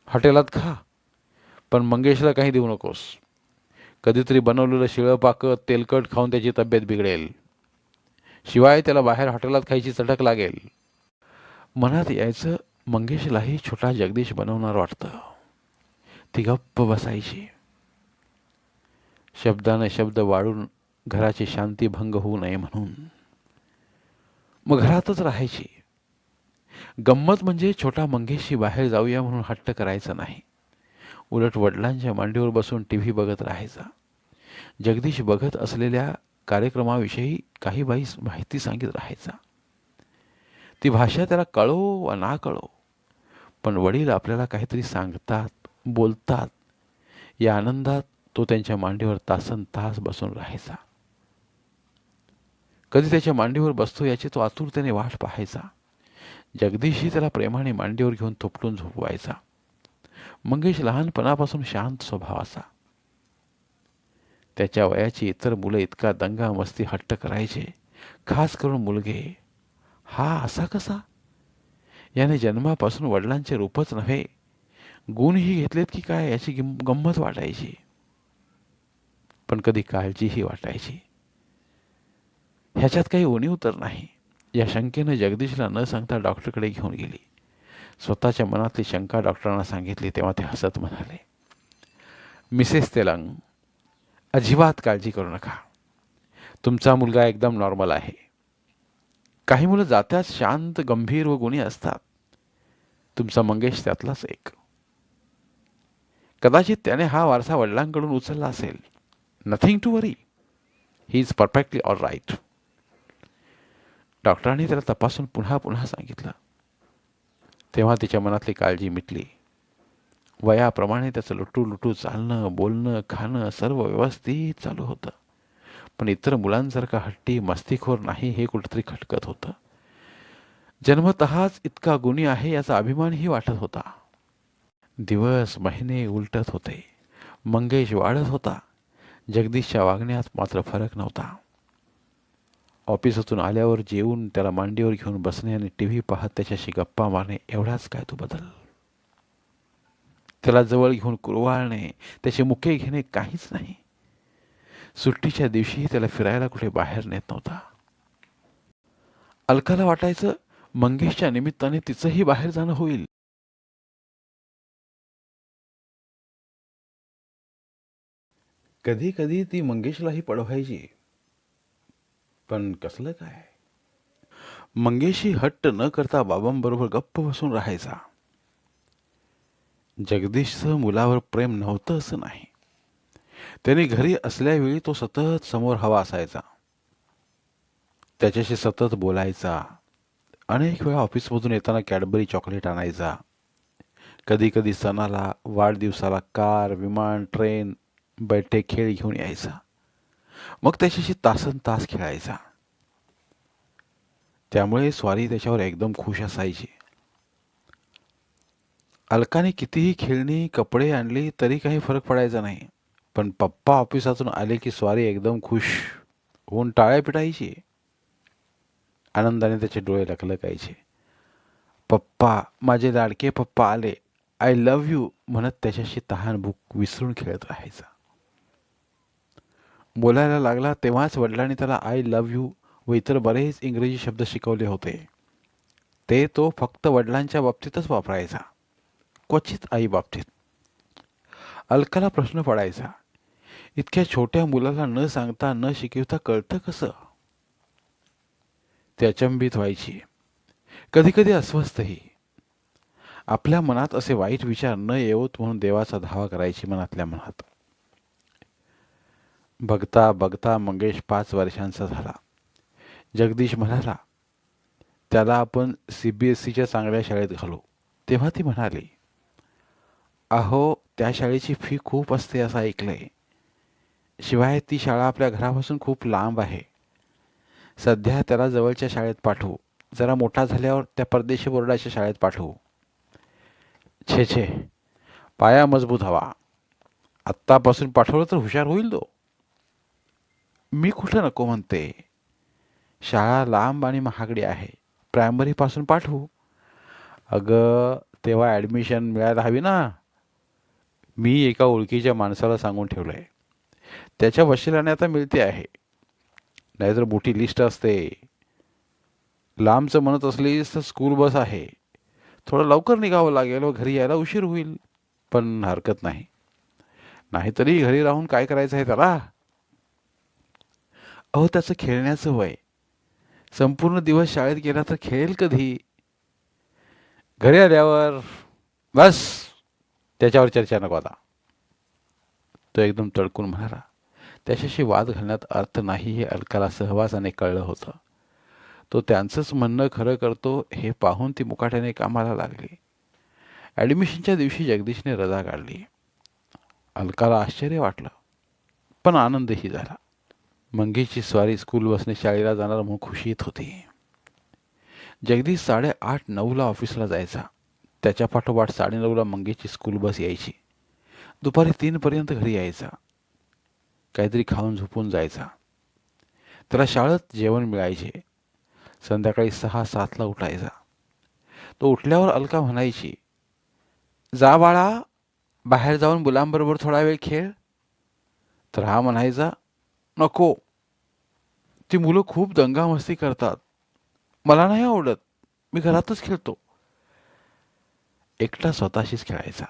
हॉटेलात खा, पण मंगेशला काही देऊ नकोस. कधीतरी बनवलेलं शिळं पाकं तेलकट खाऊन त्याची तब्येत बिघडेल, शिवाय त्याला बाहेर हॉटेलात खायची चटक लागेल. मनात यायचं, मंगेशलाही छोटा जगदीश बनवणार वाटतं. ती गप्प बसायची. शब्दाने शब्द वाढून घराची शांती भंग होऊ नये म्हणून. मग घरातच राहायची. गंमत म्हणजे छोटा मंगेशशी बाहेर जाऊया म्हणून हट्ट करायचा नाही. उलट वडिलांच्या मांडीवर बसून टीव्ही बघत राहायचा. जगदीश बघत असलेल्या कार्यक्रमाविषयी काही बाई माहिती सांगित राहायचा. ती भाषा त्याला कळो वा ना कळो, पण वडील आपल्याला काहीतरी सांगतात, बोलतात, या आनंदात तो त्यांच्या मांडीवर तासन तास बसून राहायचा. कधी त्याच्या मांडीवर बसतो याची तो आतुरतेने वाट पाहायचा. जगदीशही त्याला प्रेमाने मांडीवर घेऊन थोपटून झोपवायचा. मंगेश लहानपणापासून शांत स्वभावाचा. त्याच्या वयाची इतर मुलं इतका दंगा मस्ती हट्ट करायचे, खास करून मुलगे. हा असा कसा? याने जन्मापासून वडिलांचे रूपच नव्हे, गुणही घेतलेत की काय याची गंमत वाटायची. पण कधी काळजीही वाटायची. ह्याच्यात काही उणीव तर नाही, या शंकेनं जगदीशला न सांगता डॉक्टरकडे घेऊन गेली. स्वतःच्या मनातली शंका डॉक्टरांना सांगितली तेव्हा ते हसत म्हणाले, मिसेस तेलंग, अजिबात काळजी करू नका. तुमचा मुलगा एकदम नॉर्मल आहे. काही मुलं जात्यात शांत, गंभीर व गुणी असतात. तुमचा मंगेश त्यातलाच एक. कदाचित त्याने हा वारसा वडिलांकडून उचलला असेल. Nothing to worry, he is perfectly all right. डॉक्टरांनी त्याला तपासून पुन्हा पुन्हा सांगितलं. तेव्हा तिच्या मनातली काळजी मिटली. वयाप्रमाणे त्याचं लुटू लुटू चालणं, बोलणं, खाणं सर्व व्यवस्थित चालू होतं. पण इतर मुलांसारखा हट्टी मस्तीखोर नाही हे कुठेतरी खटकत होतं. जन्मतःच इतका गुणी आहे याचा अभिमानही वाटत होता. दिवस महिने उलटत होते. मंगेश वाढत होता. जगदीशच्या वागण्यात मात्र फरक नव्हता. ऑफिसातून आल्यावर जेवून त्याला मांडीवर घेऊन बसणे आणि टी व्ही पाहत त्याच्याशी गप्पा मारणे एवढाच काय तो बदल. त्याला जवळ घेऊन कुरवाळणे, त्याचे मुके घेणे काहीच नाही. सुट्टीच्या दिवशीही त्याला फिरायला कुठे बाहेर नेत नव्हता. अलकाला वाटायचं मंगेशच्या निमित्ताने तिचंही बाहेर जाणं होईल. कधी कधी ती मंगेशलाही पडवायची, पण कसलं काय. मंगेशही हट्ट न करता बाबांबरोबर गप्प बसून राहायचा. जगदीशचं मुलावर प्रेम नव्हतं असं नाही. त्याने घरी असल्यावेळी तो सतत समोर हवा असायचा. त्याच्याशी सतत बोलायचा. अनेक वेळा ऑफिसमधून येताना कॅडबरी चॉकलेट आणायचा. कधी कधी सणाला, वाढदिवसाला कार, विमान, ट्रेन, बैठे खेळ घेऊन यायचा. मग त्याच्याशी तासन तास खेळायचा. त्यामुळे स्वारी त्याच्यावर एकदम खुश असायची. अलकाने कितीही खेळणी, कपडे आणली तरी काही फरक पडायचा नाही. पण पप्पा ऑफिसातून आले की स्वारी एकदम खुश होऊन टाळ्या पिटायची. आनंदाने त्याचे डोळे लकलकायचे. पप्पा, माझे लाडके पप्पा आले, आय लव्ह यू म्हणत त्याच्याशी तहान भूक विसरून खेळत राहायचा. बोलायला लागला तेव्हाच वडिलांनी त्याला आय लव्ह यू व इतर बरेच इंग्रजी शब्द शिकवले होते. ते तो फक्त वडिलांच्या बाबतीतच वापरायचा, क्वचित आई बाबतीत. अलकाला प्रश्न पडायचा, इतक्या छोट्या मुलाला न सांगता न शिकवता कळतं कसं. ती अचंबित व्हायची, कधी कधी अस्वस्थही. आपल्या मनात असे वाईट विचार न येवोत म्हणून देवाचा धावा करायची मनातल्या मनात. बघता बघता मंगेश 5 वर्षांचा झाला. जगदीश म्हणाला, त्याला आपण CBSEच्या चांगल्या शाळेत घालू. तेव्हा ती म्हणाली, अहो, त्या शाळेची फी खूप असते असं ऐकलंय. शिवाय ती शाळा आपल्या घरापासून खूप लांब आहे. सध्या त्याला जवळच्या शाळेत पाठवू, जरा मोठा झाल्यावर त्या परदेशी बोर्डाच्या शाळेत पाठवू. छे छे, पाया मजबूत हवा. आत्तापासून पाठवलं तर हुशार होईल तो. मी कुठं नको म्हणते. शाळा लांब आणि महागडी आहे. प्रायमरीपासून पाठवू. अगं, तेव्हा ॲडमिशन मिळायला हवी ना. मी एका ओळखीच्या माणसाला सांगून ठेवलं आहे. त्याच्या वशिल्याने आता मिळते आहे. नाहीतर मोठी लिस्ट असते. लांबचं म्हणत असलीस तर स्कूल बस आहे. थोडं लवकर निघावं लागेल व घरी यायला उशीर होईल, पण हरकत नाही. नाहीतरी घरी राहून काय करायचं आहे त्याला. अहो, त्याचं खेळण्याचं वय. संपूर्ण दिवस शाळेत गेला तर खेळेल कधी. घरी आल्यावर बस, त्याच्यावर चर्चा नको आता. तो एकदम तडकून म्हणाला. त्याच्याशी वाद घालण्यात अर्थ नाही हे अलकाला सहवासाने कळलं होतं. तो त्यांचंच म्हणणं खरं करतो हे पाहून ती मुकाट्याने कामाला लागली. ॲडमिशनच्या दिवशी जगदीशने रजा काढली. अलकाला आश्चर्य वाटलं, पण आनंदही झाला. मंगेशची स्वारी स्कूल बसने शाळेला जाणार म्हणून खुशीत होती. जगदीश 8:30-9ला ऑफिसला जायचा. त्याच्या पाठोपाठ 9:30ला मंगेशची स्कूल बस यायची. दुपारी 3पर्यंत घरी यायचा. काहीतरी खाऊन झोपून जायचा. त्याला शाळेत जेवण मिळायचे. संध्याकाळी 6-7ला उठायचा. तो उठल्यावर अलका म्हणायची, जा बाळा, बाहेर जाऊन मुलांबरोबर थोडा वेळ खेळ. तर हा म्हणायचा, नको, ती मुलं खूप दंगामस्ती करतात, मला नाही आवडत, मी घरातच खेळतो. एकटा स्वतःशीच खेळायचा.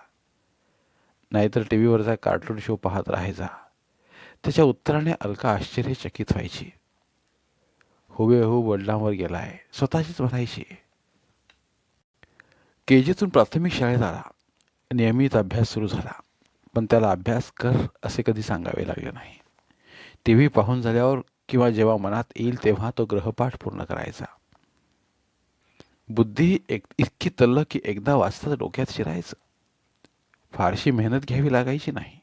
नाहीतर टी व्हीवरचा कार्टून शो पाहत राहायचा. त्याच्या उत्तराने अलका आश्चर्यचकित व्हायची. हुबेहूब वडिलांवर गेलाय, स्वतःशीच म्हणायची. केजीतून प्राथमिक शाळेत आला. नियमित अभ्यास सुरू झाला. पण त्याला अभ्यास कर असे कधी सांगावे लागले नाही. टी व्ही पाहून झाल्यावर किंवा जेव्हा मनात येईल तेव्हा तो ग्रहपाठ पूर्ण करायचा. बुद्धी इतकी तल्लख की एकदा वाचताच डोक्यात शिरायचं. फारशी मेहनत घ्यावी लागायची नाही.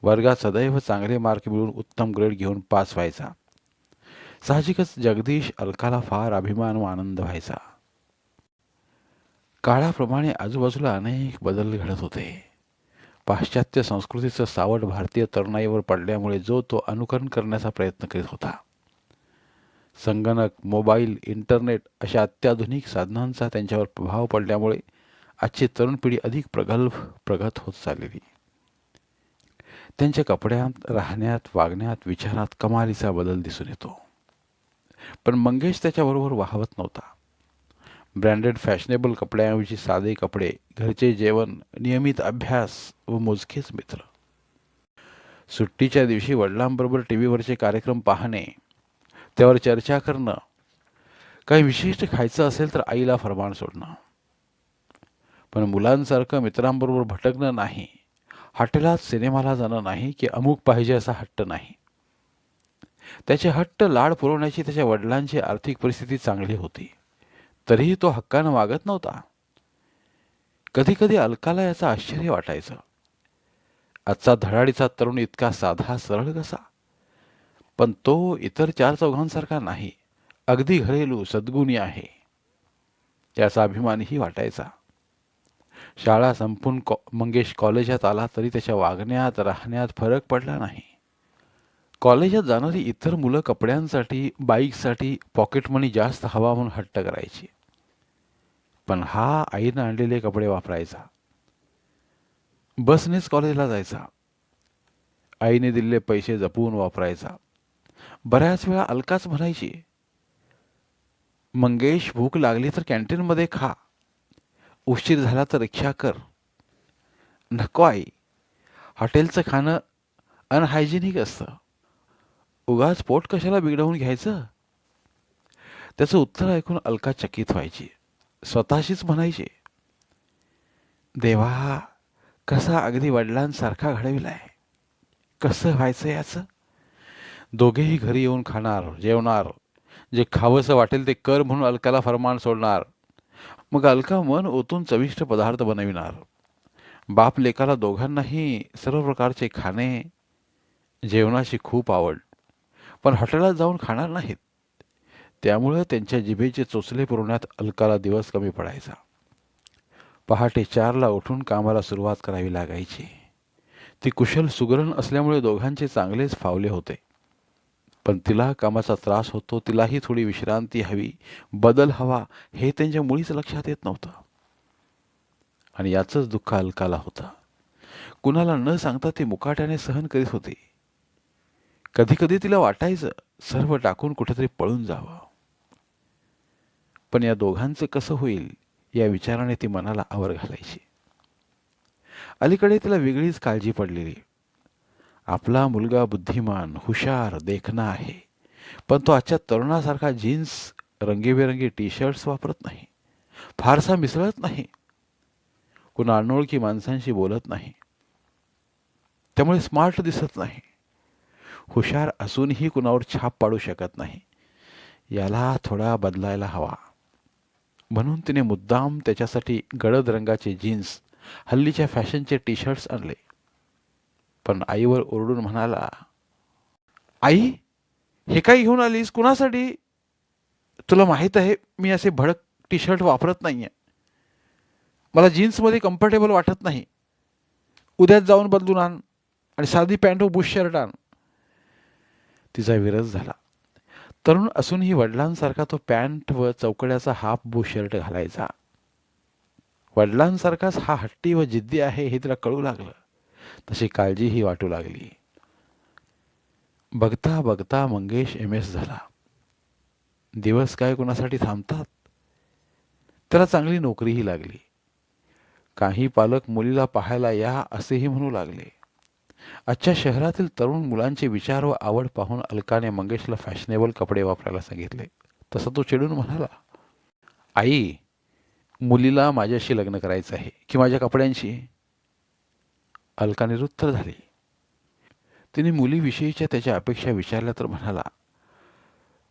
वर्गात सदैव चांगले मार्क मिळवून उत्तम ग्रेड घेऊन पास व्हायचा. साहजिकच जगदीश अलकाला फार अभिमान व आनंद व्हायचा. काळाप्रमाणे आजूबाजूला अनेक बदल घडत होते. पाश्चात्य संस्कृतीचं सावट भारतीय तरुणाईवर पडल्यामुळे जो तो अनुकरण करण्याचा प्रयत्न करीत होता. संगणक, मोबाईल, इंटरनेट अशा अत्याधुनिक साधनांचा त्यांच्यावर प्रभाव पडल्यामुळे आजची तरुण पिढी अधिक प्रगत होत चाललेली. त्यांच्या कपड्यात, राहण्यात, वागण्यात, विचारात कमालीचा बदल दिसून येतो. पण मंगेश त्याच्याबरोबर वाहवत नव्हता. ब्रँडेड फॅशनेबल कपड्यांऐवजी साधे कपडे, घरचे जेवण, नियमित अभ्यास व मोजकेच मित्र. सुट्टीच्या दिवशी वडिलांबरोबर टी व्हीवरचे कार्यक्रम पाहणे, त्यावर चर्चा करणं, काही विशिष्ट खायचं असेल तर आईला फरमान सोडणं. पण मुलांसारखं मित्रांबरोबर भटकणं नाही, हॉटेलात सिनेमाला जाणं नाही, की अमुक पाहिजे असा हट्ट नाही. त्याचे हट्ट लाड पुरवण्याची त्याच्या वडिलांची आर्थिक परिस्थिती चांगली होती, तरीही तो हक्कानं मागत नव्हता. कधी कधी अलकाला याचं आश्चर्य वाटायचं. आजचा धडाडीचा तरुण इतका साधा सरळ कसा? पण तो इतर चार चौघांसारखा नाही, अगदी घरेलू सद्गुणी आहे, याचा अभिमानही वाटायचा. शाळा संपून मंगेश कॉलेजात आला तरी त्याच्या वागण्यात, राहण्यात फरक पडला नाही. कॉलेजात जाणारी इतर मुलं कपड्यांसाठी, बाईकसाठी पॉकेट मनी जास्त हवा म्हणून हट्ट करायची, पण हा आईनं आणलेले कपडे वापरायचा. बसनेच कॉलेजला जायचा, आईने दिलेले पैसे जपून वापरायचा. बऱ्याच वेळा अलकाच म्हणायची, मंगेश भूक लागली तर कॅन्टीनमध्ये खा, उशीर झाला तर रिक्षा कर. नको आई, हॉटेलचं खाणं अनहायजेनिक असतं, उगाच पोट कशाला बिघडवून घ्यायचं. त्याचं उत्तर ऐकून अलका चकित व्हायची. स्वतःशीच म्हणायची, देवा, कसा अगदी वडिलांसारखा घडविलाय, कसं व्हायचं याचं. दोघेही घरी येऊन खाणार, जेवणार, जे खावंसं वाटेल ते कर म्हणून अलकाला फरमान सोडणार. मग अलका मन ओतून चविष्ट पदार्थ बनविणार. बाप लेकाला दोघांनाही सर्व प्रकारचे खाणे, जेवणाची खूप आवड, पण हॉटेलात जाऊन खाणार नाहीत. त्यामुळं त्यांच्या जिभेचे चोचले पुरवण्यात अलकाला दिवस कमी पडायचा. पहाटे 4ला उठून कामाला सुरुवात करावी लागायची. ती कुशल सुगरण असल्यामुळे दोघांचे चांगलेच फावले होते. पण तिला कामाचा त्रास होतो, तिलाही थोडी विश्रांती हवी, बदल हवा, हे त्यांच्या मुळीच लक्षात येत नव्हतं. आणि याचंच दुःख अलकाला होतं. कुणाला न सांगता ती मुकाट्याने सहन करीत होती. कधी कधी तिला वाटायचं सर्व टाकून कुठेतरी पळून जावं. पण या दोघांचं कसं होईल या विचाराने ती मनाला आवर घालायची. अलीकडे तिला वेगळीच काळजी पडलेली. आपला मुलगा बुद्धिमान, हुशार, देखणा आहे, पण तो आजच्या तरुणासारखा जीन्स, रंगीबेरंगी टी शर्ट्स वापरत नाही, फारसा मिसळत नाही, कुणा अनोळखी माणसांशी बोलत नाही, त्यामुळे स्मार्ट दिसत नाही. हुशार असूनही कुणावर छाप पाडू शकत नाही. याला थोडा बदलायला हवा. म्हणून तिने मुद्दाम त्याच्यासाठी गडद रंगाचे जीन्स, हल्लीच्या फॅशनचे टी शर्ट्स आणले. पण आईवर ओरडून म्हणाला, आई, हे काय घेऊन आलीस, कुणासाठी? तुला माहीत आहे मी असे भडक टी शर्ट वापरत नाहीये, मला जीन्समध्ये कम्फर्टेबल वाटत नाही. उद्याच जाऊन बदलून आण आणि साधी पॅन्ट व बुश शर्ट आण. तिचा विरस झाला. तरुण असूनही वडिलांसारखा तो पॅन्ट व चौकड्याचा हाफ बुश शर्ट घालायचा. वडिलांसारखाच हा हट्टी व जिद्दी आहे हे तिला कळू लागलं. तशी काळजीही वाटू लागली. बघता बघता मंगेश MS झाला. दिवस काय कुणासाठी थांबतात. त्याला चांगली नोकरीही लागली. काही पालक मुलीला पाहायला या असेही म्हणू लागले. आजच्या शहरातील तरुण मुलांचे विचार व आवड पाहून अलकाने मंगेशला फॅशनेबल कपडे वापरायला सांगितले. तसा तो चिडून म्हणाला, आई, मुलीला माझ्याशी लग्न करायचं आहे की माझ्या कपड्यांशी? अलका निरुत्तर झाली. तिने मुलीविषयीच्या त्याच्या अपेक्षा विचारल्या तर म्हणाला,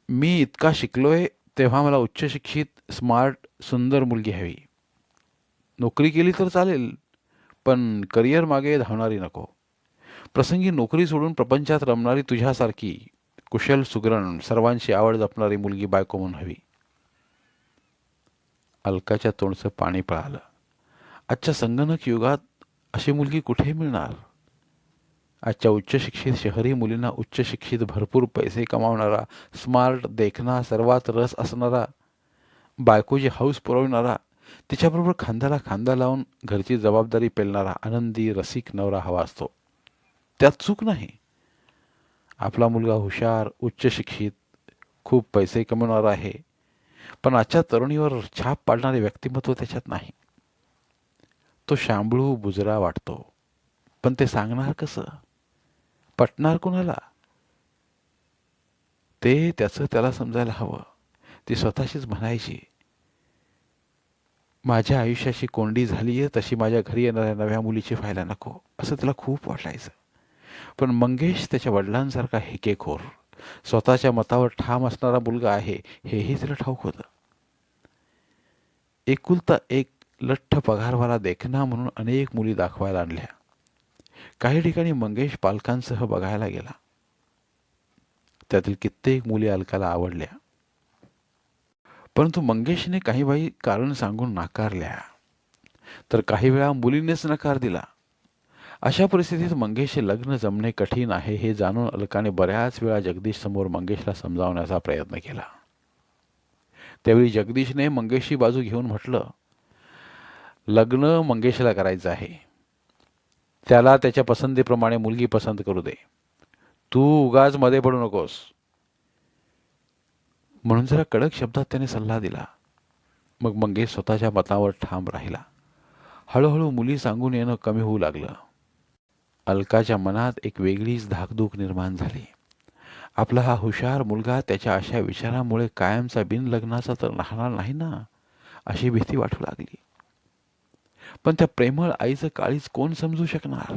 मी इतका शिकलोय तेव्हा मला उच्च शिक्षित, स्मार्ट, सुंदर मुलगी हवी. नोकरी केली तर चालेल, पण करिअर मागे धावणारी नको. प्रसंगी नोकरी सोडून प्रपंचात रमणारी तुझ्यासारखी कुशल सुगरण, सर्वांची आवड जपणारी मुलगी बायको म्हणून हवी. अलकाच्या तोंडचं पाणी पळालं. आजच्या संगणक युगात अशी मुलगी कुठे मिळणार? आजच्या उच्च शिक्षित शहरी मुलींना उच्च शिक्षित भरपूर पैसे कमावणारा, स्मार्ट, देखणा, सर्वात रस असणारा, बायकोची हौस पुरवणारा, तिच्याबरोबर खांद्याला खांदा लावून घरची जबाबदारी पेलणारा आनंदी रसिक नवरा हवा असतो. त्यात चूक नाही. आपला मुलगा हुशार, उच्च शिक्षित, खूप पैसे कमवणारा आहे, पण आजच्या तरुणीवर छाप पाडणारे व्यक्तिमत्व त्याच्यात नाही. तो शांबळू बुजरा वाटतो, पण ते सांगणार कसं? पटणार कुणाला? ते त्याचं त्याला समजायला हवं. ती स्वतःशीच म्हणायची, माझ्या आयुष्याची कोंडी झाली आहे तशी माझ्या घरी येणाऱ्या नव्या मुलीची व्हायला नको, असं तिला खूप वाटायचं. पण मंगेश त्याच्या वडिलांसारखा हेकेखोर, स्वतःच्या मतावर ठाम असणारा मुलगा आहे हेही तिला ठाऊक होतं. एकुलता एक लठ्ठ पगारवाला देखना म्हणून अनेक मुली दाखवायला आणल्या. काही ठिकाणी मंगेश पालकांसह बघायला गेला. त्यातील कित्येक मुली अलकाला आवडल्या, परंतु मंगेशने काही बाई कारण सांगून नाकारल्या, तर काही वेळा मुलीनेच नकार दिला. अशा परिस्थितीत मंगेशचे लग्न जमणे कठीण आहे हे जाणून अलकाने बऱ्याच वेळा जगदीश समोर मंगेशला समजावण्याचा प्रयत्न केला. त्यावेळी जगदीशने मंगेशची बाजू घेऊन म्हटलं, लग्न मंगेशला करायचं आहे, त्याला त्याच्या पसंतीप्रमाणे मुलगी पसंत करू दे, तू उगाच मध्ये पडू नकोस, म्हणून जरा कडक शब्दात त्याने सल्ला दिला. मग मंगेश स्वतःच्या मतावर ठाम राहिला. हळूहळू मुली सांगून येणं कमी होऊ लागलं. अलकाच्या मनात एक वेगळीच धाकधूक निर्माण झाली. आपला हा हुशार मुलगा त्याच्या अशा विचारामुळे कायमचा बिनलग्नाचा तर राहणार नाही ना, अशी भीती वाटू लागली. पण त्या प्रेमळ आईचं काळीज कोण समजू शकणार?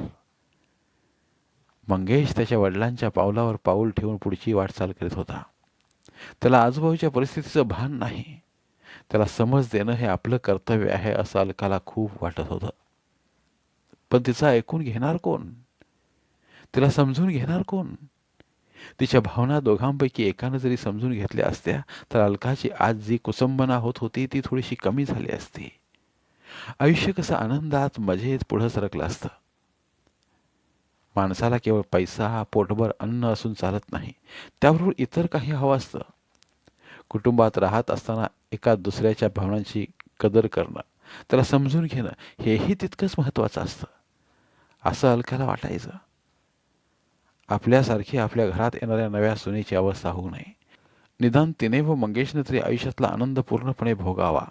मंगेश त्याच्या वडिलांच्या पावलावर पाऊल ठेवून पुढची वाटचाल करीत होता. त्याला आजूबाजूच्या परिस्थितीचं भान नाही. त्याला समज देणं हे आपलं कर्तव्य आहे असं अलकाला खूप वाटत होतं. पण तिचं ऐकून घेणार कोण? तिला समजून घेणार कोण? तिच्या भावना दोघांपैकी एकानं जरी समजून घेतल्या असत्या तर अलकाची आज जी कुसंबना होत होती ती थोडीशी कमी झाली असती. आयुष्य कसं आनंदात मजेत पुढं सरकलं असतं. माणसाला केवळ पैसा, पोटभर अन्न असून चालत नाही, त्याबरोबर इतर काही हवं असतं. कुटुंबात राहत असताना एका दुसऱ्याच्या भावनांची कदर करणं, त्याला समजून घेणं हेही तितकंच महत्त्वाचं असतं, असं अलकाला वाटायचं. आपल्यासारखी आपल्या घरात येणाऱ्या नव्या सुनेची अवस्था होऊ नये. निदान तिने व मंगेशने तरी आयुष्यातला आनंद पूर्णपणे भोगावा,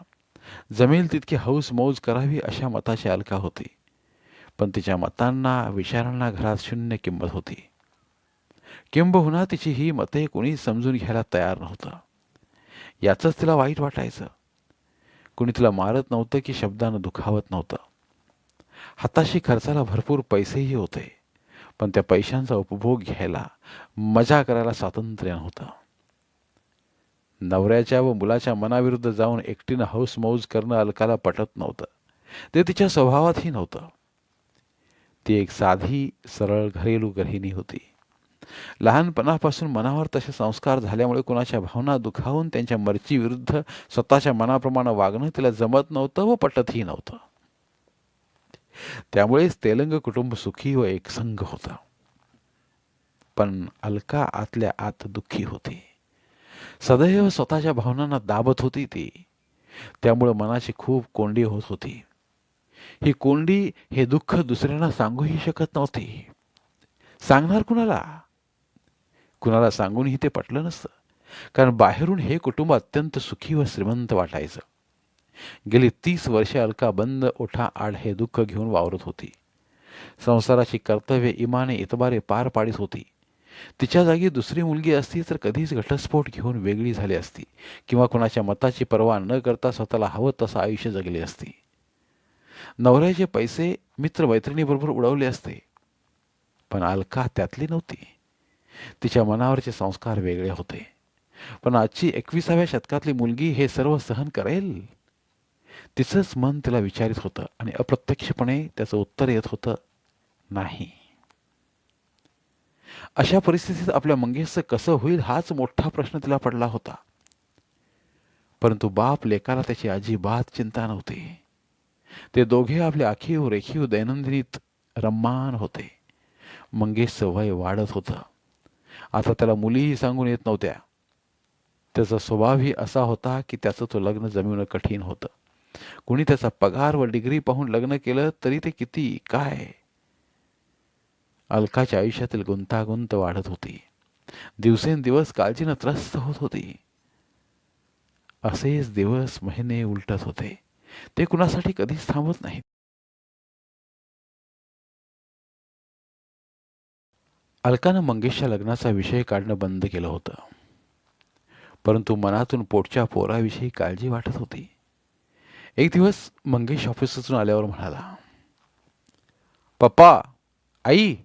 जमेल तितकी हौस मौज करावी अशा मताची अलका होती. पण तिच्या मतांना, विचारांना घरात शून्य किंमत होती. किंबहुना तिची ही मते कुणी समजून घ्यायला तयार नव्हतं. याचंच तिला वाईट वाटायचं. कुणी तिला मारत नव्हतं की शब्दानं दुखावत नव्हतं. हाताशी खर्चाला भरपूर पैसेही होते, पण त्या पैशांचा उपभोग घ्यायला, मजा करायला स्वातंत्र्य नव्हतं. नवऱ्याच्या व मुलाच्या मनाविरुद्ध जाऊन एकटीनं हौस मौज करणं अलकाला पटत नव्हतं. ते तिच्या स्वभावातही नव्हतं. ती एक साधी, सरळ घरेलू गृहिणी होती. लहानपणापासून मनावर तसे संस्कार झाल्यामुळे कुणाच्या भावना दुखावून त्यांच्या मर्जीविरुद्ध स्वतःच्या मनाप्रमाणे वागणं तिला जमत नव्हतं व पटतही नव्हतं. त्यामुळेच तेलंग कुटुंब सुखी व एकसंग होतं. पण अलका आतल्या आत दुःखी होती. सदैव स्वतःच्या भावनांना दाबत होती ती. त्यामुळे मनाची खूप कोंडी होत होती. ही कोंडी, हे दुःख दुसऱ्यांना सांगूही शकत नव्हती. सांगणार कुणाला? कुणाला सांगूनही ते पटलं नसतं, कारण बाहेरून हे कुटुंब अत्यंत सुखी व श्रीमंत वाटायचं. गेली 30 वर्षे अलका बंद ओठा आड हे दुःख घेऊन वावरत होती. संसाराची कर्तव्य इमाने इतबारे पार पाडित होती. तिच्या जागी दुसरी मुलगी असती तर कधीच घटस्फोट घेऊन वेगळी झाली असती, किंवा कोणाच्या मताची पर्वा न करता स्वतःला हवं तसं आयुष्य जगली असती. नवऱ्याचे पैसे मित्रमैत्रिणीबरोबर उडवले असते, पण अलका त्यातली नव्हती. तिच्या मनावरचे संस्कार वेगळे होते. पण आजची 21व्या शतकातली मुलगी हे सर्व सहन करेल? तिचंच मन तिला विचारित होतं आणि अप्रत्यक्षपणे त्याचं उत्तर येत होतं, नाही. अशा परिस्थितीत आपल्या मंगेशचं कसं होईल हाच मोठा प्रश्न तिला पडला होता. परंतु बाप लेकाला त्याची अजिबात चिंता नव्हती. ते दोघे आपल्या आखीव रेखीव दैनंदिनीत रम्मान होते. मंगेशचं वय वाढत होतं. आता त्याला मुलीही सांगून येत नव्हत्या. त्याचा स्वभावही असा होता की त्याचं तो लग्न जमविणं कठीण होतं. कोणी त्याचा पगार व डिग्री पाहून लग्न केलं तरी ते किती काय. अलकाच्या आयुष्यातील गुंतागुंत वाढत होती. दिवसेंदिवस काळजीनं त्रस्त होत होती. असेच दिवस महिने उलटत होते. ते कुणासाठी कधीच थांबत नाहीत. अलकानं मंगेशच्या लग्नाचा विषय काढणं बंद केलं होतं. परंतु मनातून पोटच्या पोराविषयी काळजी वाटत होती. एक दिवस मंगेश ऑफिसातून आल्यावर म्हणाला, पप्पा, आई,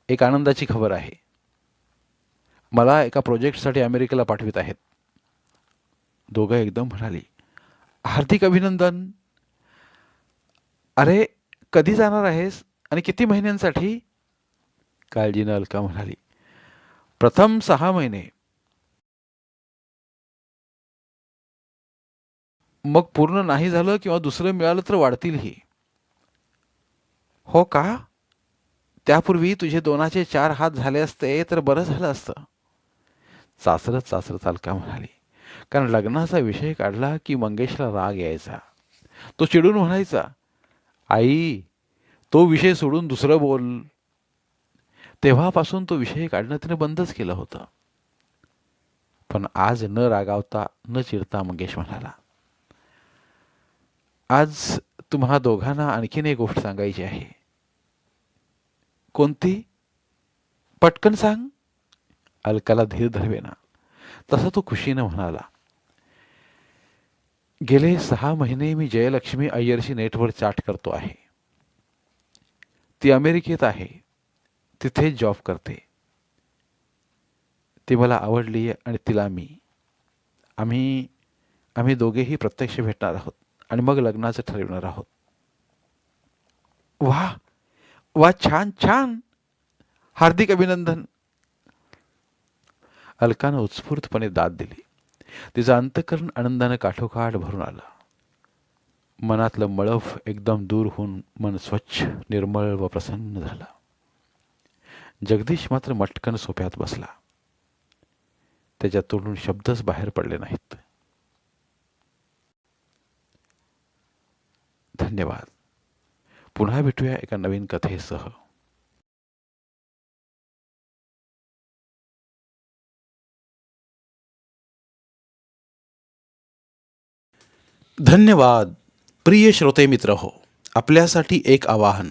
एक आनंदाची खबर आहे. मला एका प्रोजेक्टसाठी अमेरिकेला पाठवित आहेत. दोघं एकदम म्हणाली, हार्दिक अभिनंदन. अरे, कधी जाणार आहेस आणि किती महिन्यांसाठी? काळजीनं अलका म्हणाली, प्रथम 6 महिने, मग पूर्ण नाही झालं किंवा दुसरं मिळालं तर वाढतीलही. हो का? त्यापूर्वी तुझे 2चे 4 हात झाले असते तर बरं झालं असतं. चाचरत चाचरत अलका म्हणाली. कारण लग्नाचा विषय काढला की मंगेशला राग यायचा. तो चिडून म्हणायचा, आई, तो विषय सोडून दुसरं बोल. तेव्हापासून तो विषय काढणं तिने बंदच केलं होतं. पण आज न रागावता न चिडता मंगेश म्हणाला, आज तुम्हा दोघांना आणखीन एक गोष्ट सांगायची आहे. कोणती? पटकन सांग. अलकाला धीर धरवेना. तसा तो खुशीनं म्हणाला, गेले 6 महिने मी जयलक्ष्मी अय्यरशी नेटवर चॅट करतो आहे. ती अमेरिकेत आहे. तिथेच जॉब करते. ती मला आवडली आणि तिला मी. आम्ही दोघेही प्रत्यक्ष भेटणार आहोत आणि मग लग्नाचं ठरवणार आहोत. वा वा, छान छान, हार्दिक अभिनंदन. अलकानं उत्स्फूर्तपणे दाद दिली. तिचं अंतःकरण आनंदानं काठोकाठ भरून आलं. मनातलं मळफ एकदम दूर होऊन मन स्वच्छ, निर्मळ व प्रसन्न झालं. जगदीश मात्र मटकन सोफ्यात बसला. त्याच्या तोंडून शब्दच बाहेर पडले नाहीत. धन्यवाद. पुन्हा भेटूया एका नवीन कथेसह. धन्यवाद. प्रिय श्रोते मित्र हो, आपल्यासाठी एक आवाहन.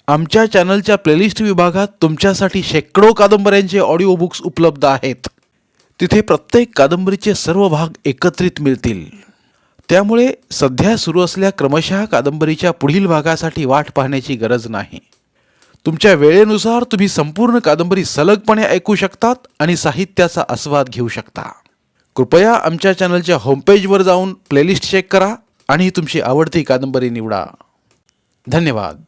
आमच्या चॅनलच्या प्लेलिस्ट विभागात तुमच्यासाठी शेकडो कादंबऱ्यांचे ऑडिओ बुक्स उपलब्ध आहेत. तिथे प्रत्येक कादंबरीचे सर्व भाग एकत्रित मिळतील. त्यामुळे सध्या सुरू असलेल्या क्रमशः कादंबरीच्या पुढील भागासाठी वाट पाहण्याची गरज नाही. तुमच्या वेळेनुसार तुम्ही संपूर्ण कादंबरी सलगपणे ऐकू शकतात आणि साहित्याचा आस्वाद घेऊ शकता. कृपया आमच्या चॅनलच्या होमपेजवर जाऊन प्लेलिस्ट चेक करा आणि तुमची आवडती कादंबरी निवडा. धन्यवाद.